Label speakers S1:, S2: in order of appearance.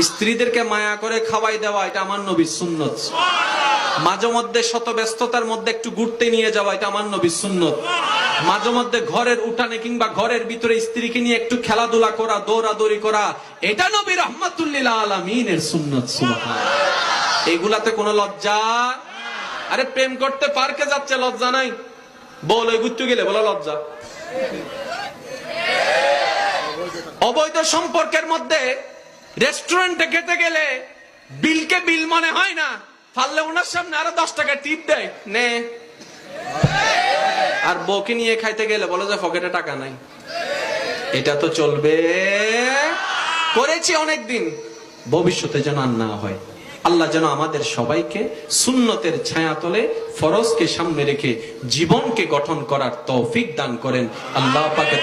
S1: স্ত্রীদেরকে মায়া করে খাওয়াই দেওয়া, এটা আমার নবীর সুন্নত। মাঝে মধ্যে শত ব্যস্ততার মধ্যে একটু ঘুরতে নিয়ে যাওয়া, এটা আমার নবীর সুন্নত। মাঝে মধ্যে ঘরের উঠানে কিংবা ঘরের ভিতরে স্ত্রীকে নিয়ে একটু খেলাধুলা করা, দৌড়াদৌড়ি করা, এটা নবী রাহমাতুল লিল আলামিনের সুন্নত। সুবহানাল্লাহ। এগুলাতে কোনো লজ্জা? আরে প্রেম করতে পার্কে যাচ্ছে, লজ্জা নাই? বল ওই ঘুরতে গেলে বলো লজ্জা? অবৈধ সম্পর্কের মধ্যে রেস্টুরেন্টে খেতে গেলে বিলকে বিল মনে হয় না, পারলে ওনার সামনে আরো 10 টাকা টিপ দেয়, নে। আর বউকে নিয়ে খাইতে গেলে বলে যে পকেটে টাকা নাই। এটা তো চলবে? করেছি অনেকদিন, ভবিষ্যতে যেন আর না হয়। আল্লাহ যেন আমাদের সবাইকে সুন্নতের ছায়াতলে ফরজকে সামনে রেখে জীবনকে গঠন করার তৌফিক দান করেন। আল্লাহ পাকের